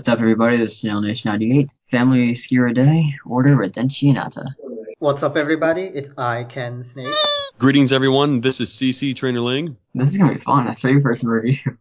What's up, everybody? This is Snail Nation 98. Family Skira Day, Order Redentionata. What's up, everybody? It's ICanSnake. Greetings, everyone. This is CC Trainor-Ling. This is gonna be fun. That's 3-person review.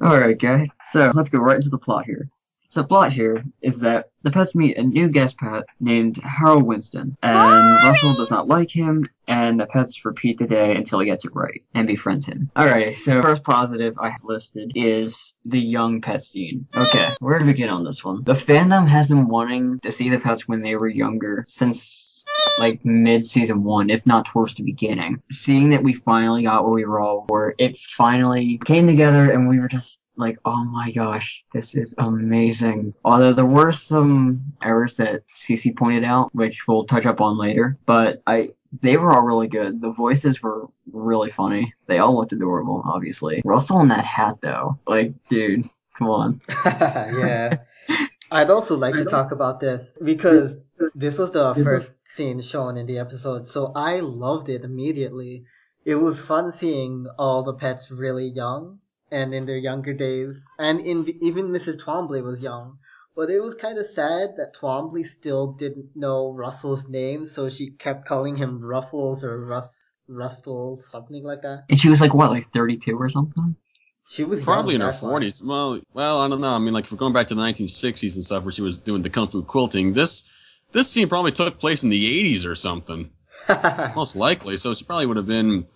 Alright, guys. So, let's go right into the plot here. So, the plot here is that the pets meet a new guest pet named Harold Winston, and Russell does not like him, and the pets repeat the day until he gets it right and befriends him. Alright, so first positive I have listed is the young pet scene. Okay, where to begin on this one? The fandom has been wanting to see the pets when they were younger since like mid-season 1, if not towards the beginning. Seeing that we finally got what we were all for, it finally came together and we were just like, oh my gosh, this is amazing. Although there were some errors that CC pointed out, which we'll touch up on later, but they were all really good. The voices were really funny. They all looked adorable, obviously. Russell in that hat, though. Like, dude, come on. Yeah. I'd also like to talk about this because this was the first scene shown in the episode, so I loved it immediately. It was fun seeing all the pets really young and in their younger days, and even Mrs. Twombly was young. But it was kind of sad that Twombly still didn't know Russell's name, so she kept calling him Ruffles or Rustle, something like that. And she was like, what, like 32 or something? She was Probably young, in her 40s. Well, I don't know. I mean, like, if we're going back to the 1960s and stuff where she was doing the Kung Fu quilting, this scene probably took place in the 80s or something. Most likely. So she probably would have been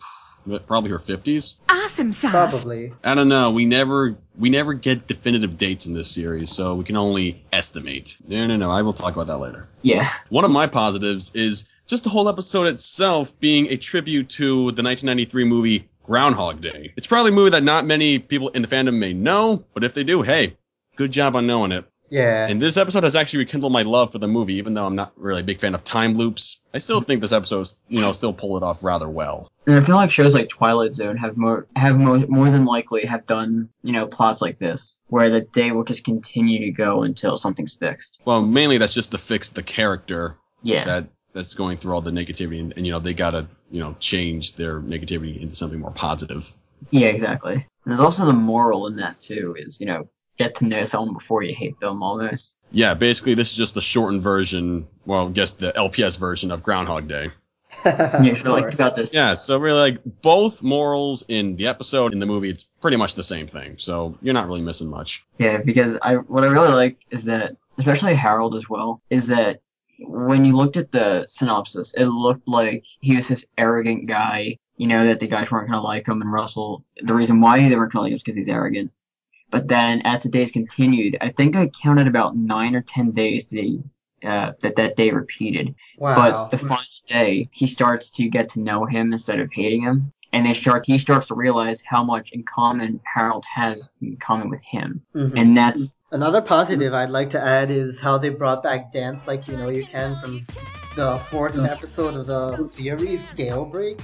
probably her 50s. Awesome sauce. Probably. I don't know. We never get definitive dates in this series, so we can only estimate. No. I will talk about that later. Yeah. One of my positives is just the whole episode itself being a tribute to the 1993 movie Groundhog Day. It's probably a movie that not many people in the fandom may know, but if they do, hey, good job on knowing it. Yeah. And this episode has actually rekindled my love for the movie, even though I'm not really a big fan of time loops. I still think this episode, still pull it off rather well. And I feel like shows like Twilight Zone have more than likely have done, plots like this, where the day will just continue to go until something's fixed. Well, mainly that's just to fix the character. Yeah. That's going through all the negativity, and they gotta, change their negativity into something more positive. Yeah, exactly. And there's also the moral in that too, is, get to know someone before you hate them, almost. Yeah, basically this is just the shortened version, well, I guess the LPS version of Groundhog Day. Yeah, sure, like, you got this. Yeah, so really, like, both morals in the episode and the movie, it's pretty much the same thing, so you're not really missing much. Yeah, because what I really like is that, especially Harold as well, is that when you looked at the synopsis, it looked like he was this arrogant guy, that the guys weren't going to like him, and Russell, the reason why they weren't going to like him is because he's arrogant. But then, as the days continued, I think I counted about 9 or 10 days that day repeated. Wow. But the final day, he starts to get to know him instead of hating him. And he starts to realize how much in common Harold has in common with him. Mm-hmm. And that's... Another positive I'd like to add is how they brought back Dance Like You Know You Can from the 4th episode of the series, Jailbreak.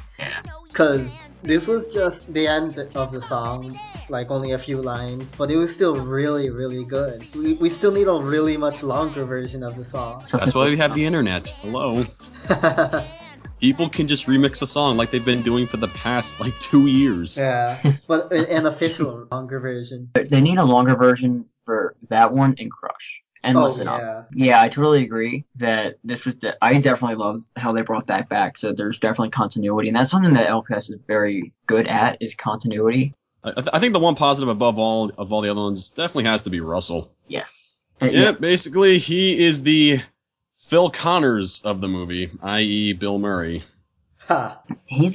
Because this was just the end of the song, like only a few lines, but it was still really, really good. We still need a really much longer version of the song. That's why we have the internet. Hello. People can just remix a song like they've been doing for the past, 2 years. Yeah, but an official longer version. They need a longer version for that one and Crush. And Listen Up. Yeah, I totally agree that this was I definitely love how they brought that back, so there's definitely continuity, and that's something that LPS is very good at, is continuity. I think the one positive above all of all the other ones definitely has to be Russell. Yes. Basically, he is the Phil Connors of the movie, i.e. Bill Murray. Ha. He's,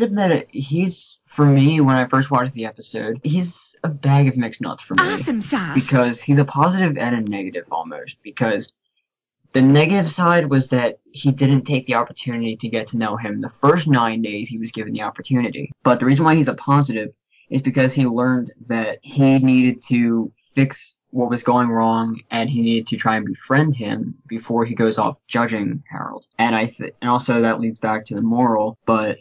for me, when I first watched the episode, he's a bag of mixed nuts for me. Awesome sauce. Because he's a positive and a negative almost. Because the negative side was that he didn't take the opportunity to get to know him. The first 9 days he was given the opportunity. But the reason why he's a positive is because he learned that he needed to fix what was going wrong, and he needed to try and befriend him before he goes off judging Harold. And and also that leads back to the moral, but,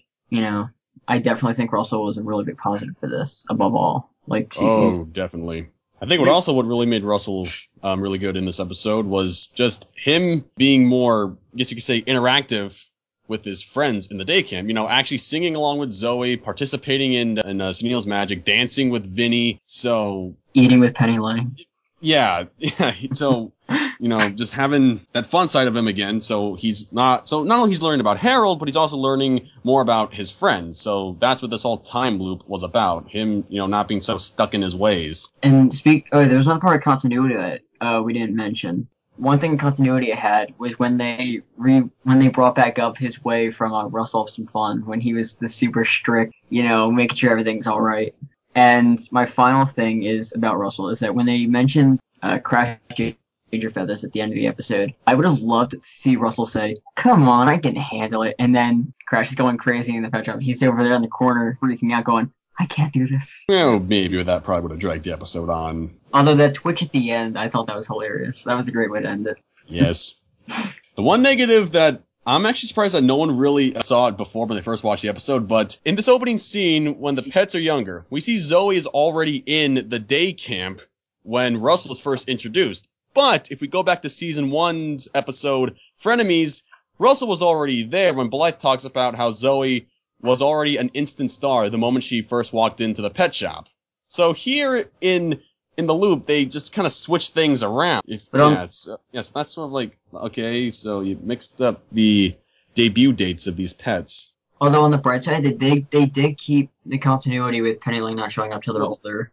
I definitely think Russell was a really big positive for this, above all. Like, oh, definitely. I think what really made Russell really good in this episode was just him being more, I guess you could say, interactive with his friends in the day camp. Actually singing along with Zoe, participating in Sunil's magic, dancing with Vinny. So eating with Penny-Ling. Yeah. So, just having that fun side of him again. So not only he's learning about Harold, but he's also learning more about his friends. So that's what this whole time loop was about. Him, not being so stuck in his ways. And there's another part of continuity that we didn't mention. One thing in continuity it had was when they brought back up his way from Russell of Some Fun, when he was the super strict, making sure everything's all right. And my final thing is about Russell is that when they mentioned Crash Danger Feathers at the end of the episode, I would have loved to see Russell say, "Come on, I can handle it," and then Crash is going crazy in the pet shop. He's over there in the corner freaking out, going, "I can't do this." Well, maybe that probably would have dragged the episode on. Although that twitch at the end, I thought that was hilarious. That was a great way to end it. Yes. The one negative that I'm actually surprised that no one really saw it before when they first watched the episode, but in this opening scene, when the pets are younger, we see Zoe is already in the day camp when Russell was first introduced. But if we go back to season 1's episode, Frenemies, Russell was already there when Blythe talks about how Zoe was already an instant star the moment she first walked into the pet shop. So here in the loop, they just kind of switch things around. Yes, that's sort of like, okay, so you mixed up the debut dates of these pets. Although on the bright side, they did keep the continuity with Penny-Ling not showing up till they're older.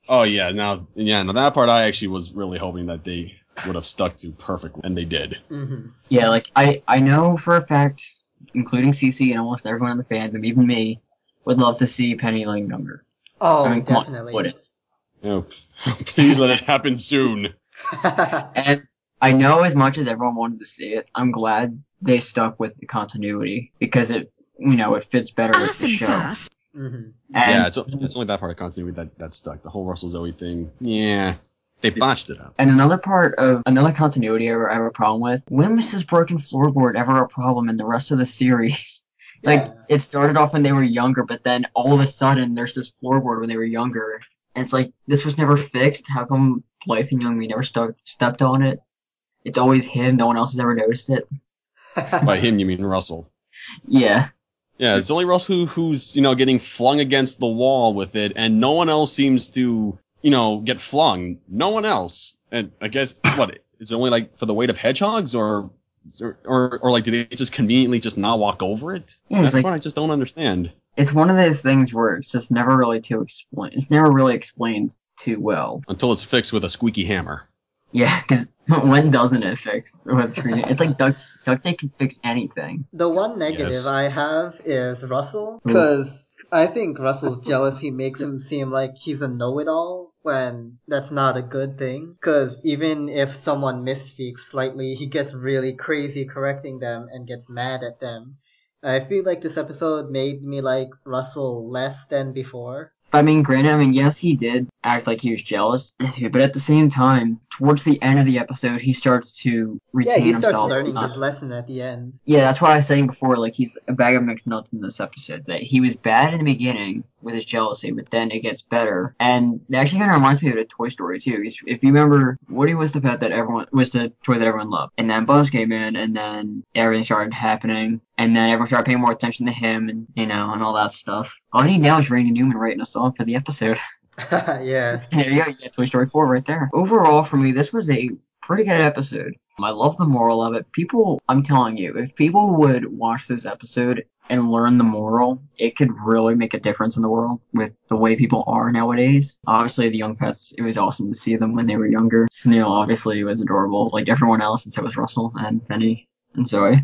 Oh yeah, now that part I actually was really hoping that they would have stuck to perfectly, and they did. Mm-hmm. Yeah, like I know for a fact, including CC and almost everyone in the fandom, even me, would love to see Penny-Ling younger. Oh, definitely. Would it? Oh, please let it happen soon. And I know as much as everyone wanted to see it, I'm glad they stuck with the continuity because it fits better with the show. Mm-hmm. Yeah, it's only that part of continuity that stuck. The whole Russell Zoe thing, yeah, they botched it up. And another continuity I have a problem with, when was this broken floorboard ever a problem in the rest of the series? Like, it started off when they were younger, but then all of a sudden there's this floorboard when they were younger. And it's like, this was never fixed. How come Blythe and Young never stepped on it? It's always him. No one else has ever noticed it. By him, you mean Russell? Yeah. Yeah, it's only Russell who's, getting flung against the wall with it, and no one else seems to, get flung. No one else. And I guess, it's only like for the weight of hedgehogs, or like, do they just conveniently just not walk over it? Yeah, that's what I just don't understand. It's one of those things where it's just never really it's never really explained too well. Until it's fixed with a squeaky hammer. Yeah, because when doesn't it fix? It's like duct tape can fix anything. The one negative I have is Russell, because I think Russell's jealousy makes him seem like he's a know-it-all, when that's not a good thing. Because even if someone misspeaks slightly, he gets really crazy correcting them and gets mad at them. I feel like this episode made me like Russell less than before. Granted, yes, he did act like he was jealous, but at the same time, towards the end of the episode, he starts to retain himself. Yeah, he starts learning his lesson at the end. Yeah, that's what I was saying before, like, he's a bag of mixed nuts in this episode, that he was bad in the beginning with his jealousy, but then it gets better. And it actually kind of reminds me of a Toy Story, too. If you remember, Woody was the toy that everyone loved. And then Buzz came in, and then everything started happening. And then everyone started paying more attention to him and, and all that stuff. All I need now is Randy Newman writing a song for the episode. Yeah. There you go. You got Toy Story 4 right there. Overall, for me, this was a pretty good episode. I love the moral of it. I'm telling you, if people would watch this episode and learn the moral, it could really make a difference in the world with the way people are nowadays. Obviously, the young pets, it was awesome to see them when they were younger. Sunil, obviously, was adorable, like everyone else, and so was Russell and Penny and Zoe.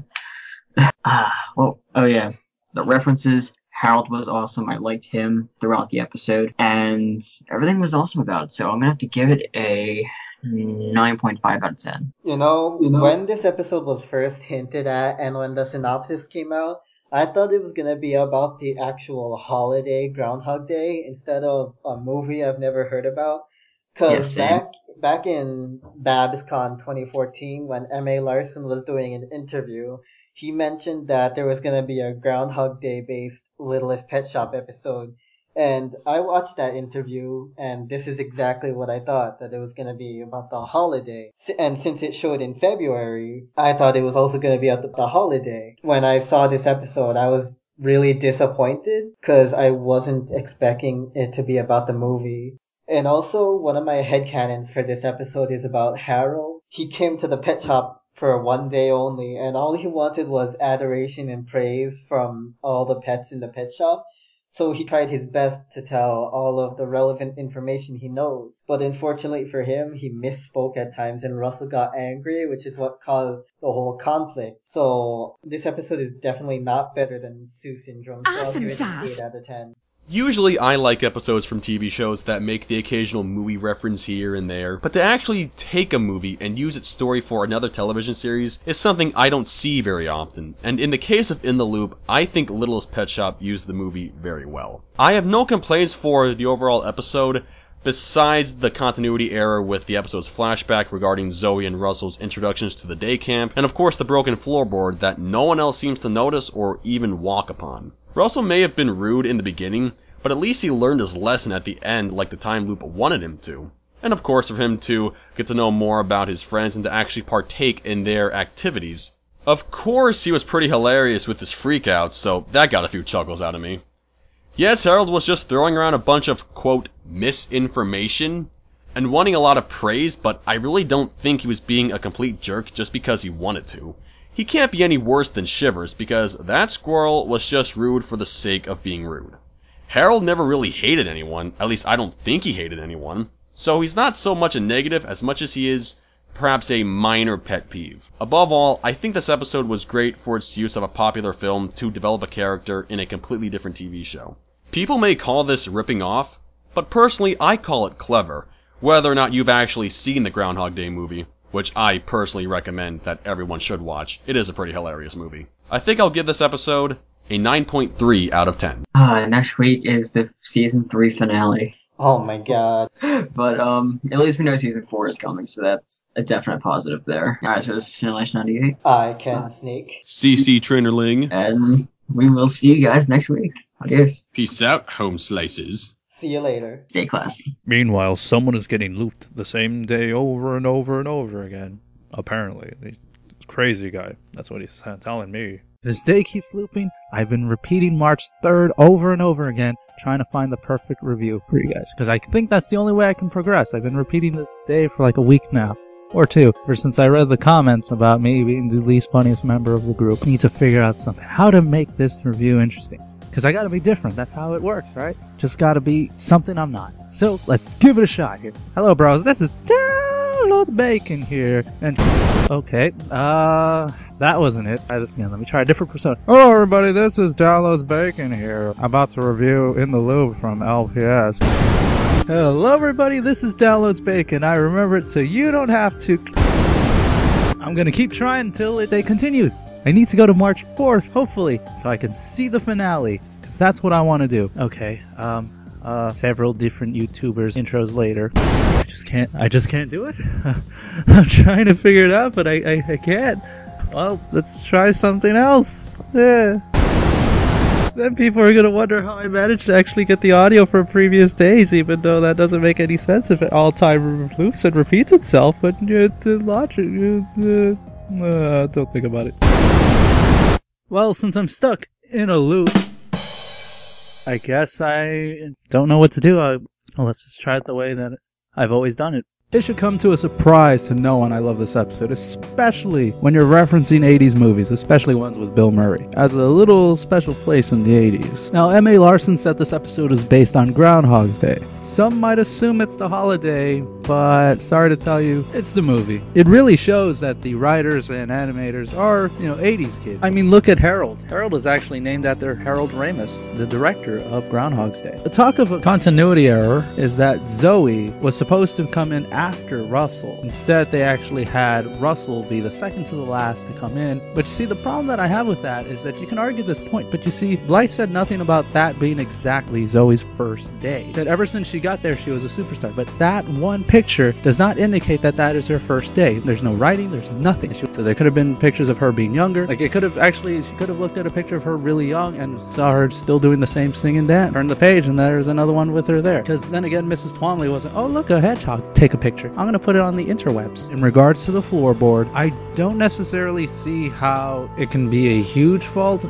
The references. Harold was awesome. I liked him throughout the episode, and everything was awesome about it. So I'm gonna have to give it a 9.5 out of 10. When this episode was first hinted at, and when the synopsis came out, I thought it was gonna be about the actual holiday Groundhog Day instead of a movie I've never heard about. Cause back in BABSCon 2014, when M.A. Larson was doing an interview, he mentioned that there was going to be a Groundhog Day based Littlest Pet Shop episode. And I watched that interview, and this is exactly what I thought, that it was going to be about the holiday. And since it showed in February, I thought it was also going to be about the holiday. When I saw this episode, I was really disappointed because I wasn't expecting it to be about the movie. And also, one of my headcanons for this episode is about Harold. He came to the pet shop for one day only, and all he wanted was adoration and praise from all the pets in the pet shop. So he tried his best to tell all of the relevant information he knows. But unfortunately for him, he misspoke at times and Russell got angry, which is what caused the whole conflict. So this episode is definitely not better than Sue Syndrome. So I'll give it an 8 out of 10. Usually I like episodes from TV shows that make the occasional movie reference here and there, but to actually take a movie and use its story for another television series is something I don't see very often, and in the case of In the Loop, I think Littlest Pet Shop used the movie very well. I have no complaints for the overall episode, besides the continuity error with the episode's flashback regarding Zoe and Russell's introductions to the day camp, and of course the broken floorboard that no one else seems to notice or even walk upon. Russell may have been rude in the beginning, but at least he learned his lesson at the end like the time loop wanted him to. And of course for him to get to know more about his friends and to actually partake in their activities. Of course he was pretty hilarious with his freakouts, so that got a few chuckles out of me. Yes, Harold was just throwing around a bunch of, quote, misinformation, and wanting a lot of praise, but I really don't think he was being a complete jerk just because he wanted to. He can't be any worse than Shivers, because that squirrel was just rude for the sake of being rude. Harold never really hated anyone, at least I don't think he hated anyone, so he's not so much a negative as much as he is perhaps a minor pet peeve. Above all, I think this episode was great for its use of a popular film to develop a character in a completely different TV show. People may call this ripping off, but personally I call it clever, whether or not you've actually seen the Groundhog Day movie, which I personally recommend that everyone should watch. It is a pretty hilarious movie. I think I'll give this episode a 9.3 out of 10. Next week is the season 3 finale. Oh my god. But at least we know season 4 is coming, so that's a definite positive there. Alright, so this is Simulation 98. ICanSnake. CC Trainor-Ling. And we will see you guys next week. Adios. Peace out, home slices. See you later. Stay classy. Meanwhile, someone is getting looped the same day over and over and over again. Apparently. He's a crazy guy. That's what he's telling me. This day keeps looping. I've been repeating March 3rd over and over again, trying to find the perfect review for you guys, because I think that's the only way I can progress. I've been repeating this day for like a week now, or two, ever since I read the comments about me being the least funniest member of the group. I need to figure out something, how to make this review interesting, because I gotta be different. That's how it works, right? Just gotta be something I'm not. So let's give it a shot here. Hello, bros. This is Download Bacon here, and okay, that wasn't it. Try this again. Let me try a different persona. Hello, everybody. This is Downloads Bacon here. I'm about to review In the Loop from LPS. Hello, everybody. This is Downloads Bacon. I remember it, so you don't have to. I'm gonna keep trying until it continues. I need to go to March 4th, hopefully, so I can see the finale, because that's what I want to do. Okay. Several different YouTubers intros later. I just can't do it. I'm trying to figure it out, but I can't. Well, let's try something else. Yeah. Then people are gonna wonder how I managed to actually get the audio from previous days, even though that doesn't make any sense if it all time loops and repeats itself. But the logic, don't think about it. Well, since I'm stuck in a loop, I guess I don't know what to do. Well, let's just try it the way that I've always done it. It should come to a surprise to no one I love this episode, especially when you're referencing 80s movies, especially ones with Bill Murray, as a little special place in the 80s. Now, M.A. Larson said this episode is based on Groundhog's Day. Some might assume it's the holiday, but sorry to tell you, it's the movie. It really shows that the writers and animators are, 80s kids. I mean, look at Harold. Harold is actually named after Harold Ramis, the director of Groundhog's Day. The talk of a continuity error is that Zoe was supposed to come in after Russell. Instead, they actually had Russell be the second to the last to come in. But you see, the problem that I have with that is that you can argue this point, but you see, Blythe said nothing about that being exactly Zoe's first day. That ever since she got there, she was a superstar. But that one picture does not indicate that that is her first day. There's no writing, there's nothing. So there could have been pictures of her being younger. Like, she could have looked at a picture of her really young and saw her still doing the same sing and dance. Turn the page and there's another one with her there. Because then again, Mrs. Twomley wasn't, oh, look, a hedgehog. Take a picture. I'm going to put it on the interwebs. In regards to the floorboard, I don't necessarily see how it can be a huge fault.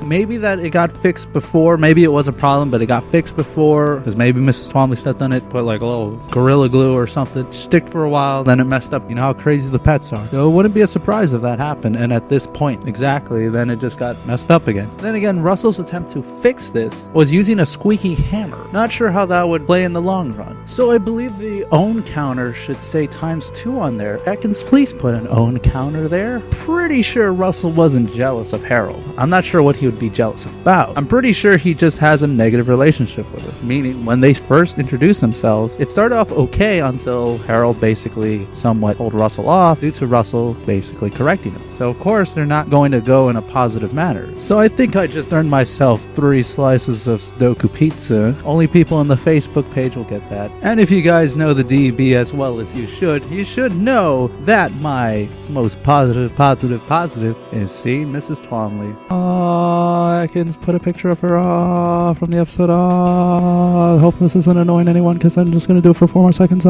Maybe that it got fixed before. Maybe it was a problem, but it got fixed before. Because maybe Mrs. Twomley stepped on it, put like a little Gorilla Glue or something, sticked for a while, then it messed up. You know how crazy the pets are. So it wouldn't be a surprise if that happened. And at this point, exactly, then it just got messed up again. Then again, Russell's attempt to fix this was using a squeaky hammer. Not sure how that would play in the long run. So I believe the own counter should say ×2 on there. Ekans, please put an own counter there. Pretty sure Russell wasn't jealous of Harold. I'm not sure what he would be jealous about. I'm pretty sure he just has a negative relationship with her. Meaning, when they first introduced themselves, it started off okay until Harold basically somewhat told Russell off due to Russell basically correcting him. So of course they're not going to go in a positive manner. So I think I just earned myself 3 slices of Sudoku pizza. Only people on the Facebook page will get that. And if you guys know the DB as well as you should know that my most positive is, see, Mrs. Twomley. I can put a picture of her from the episode. I hope this isn't annoying anyone because I'm just going to do it for 4 more seconds.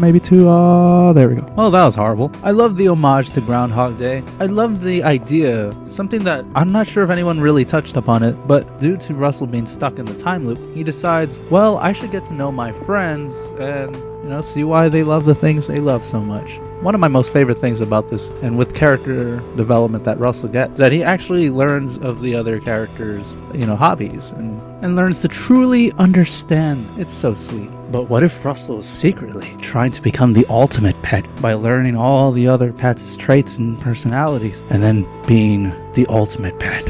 Maybe 2. There we go. Oh, that was horrible. I love the homage to Groundhog Day. I love the idea, something that I'm not sure if anyone really touched upon it, but due to Russell being stuck in the time loop, he decides, well, I should get to know my friends and, see why they love the things they love so much. One of my most favorite things about this, and with character development that Russell gets, that he actually learns of the other characters', hobbies, and learns to truly understand. It's so sweet. But what if Russell is secretly trying to become the ultimate pet by learning all the other pets' traits and personalities, and then being the ultimate pet?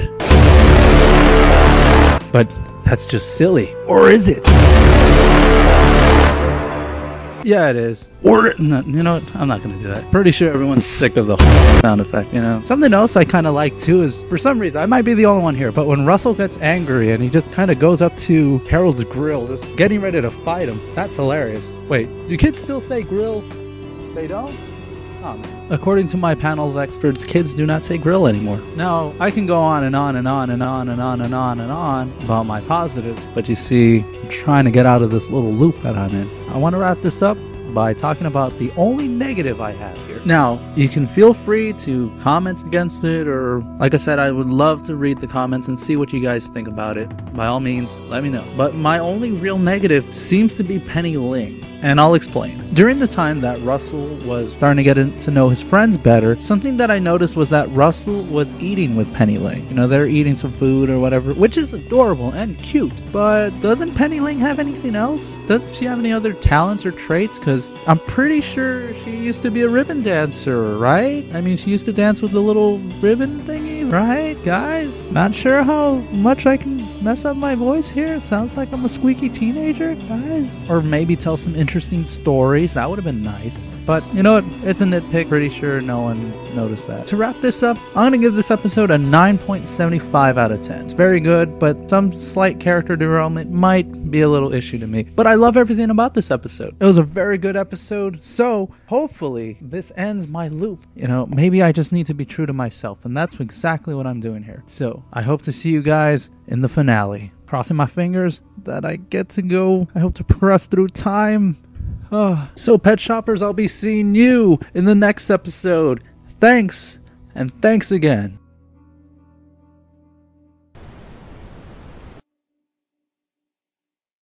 But that's just silly. Or is it? Yeah, it is. Or, no, I'm not going to do that. Pretty sure everyone's sick of the sound effect, Something else I kind of like, too, is, for some reason, I might be the only one here, but when Russell gets angry and he just kind of goes up to Harold's grill, just getting ready to fight him, that's hilarious. Wait, do kids still say grill? They don't? Oh, man. According to my panel of experts, kids do not say grill anymore. Now, I can go on and on and on and on and on and on and on about my positives, but you see, I'm trying to get out of this little loop that I'm in. I want to wrap this up by talking about the only negative I have here. Now, you can feel free to comment against it, or like I said, I would love to read the comments and see what you guys think about it. By all means, let me know. But my only real negative seems to be Penny-Ling, and I'll explain. During the time that Russell was starting to get to know his friends better, something that I noticed was that Russell was eating with Penny-Ling. They're eating some food or whatever, which is adorable and cute. But doesn't Penny-Ling have anything else? Doesn't she have any other talents or traits? Because I'm pretty sure she used to be a ribbon dancer, right? I mean, she used to dance with the little ribbon thingy, right, guys? Not sure how much I can mess up my voice here. It sounds like I'm a squeaky teenager, guys. Or maybe tell some interesting stories. That would have been nice. But you know what? It's a nitpick. Pretty sure no one noticed that. To wrap this up, I'm going to give this episode a 9.75 out of 10. It's very good, but some slight character derailment might be a little issue to me. But I love everything about this episode. It was a very good episode, so hopefully this ends my loop. Maybe I just need to be true to myself, and that's exactly what I'm doing here. So I hope to see you guys in the finale. Crossing my fingers that I get to go. I hope to progress through time. So Pet Shoppers, I'll be seeing you in the next episode. Thanks, and thanks again.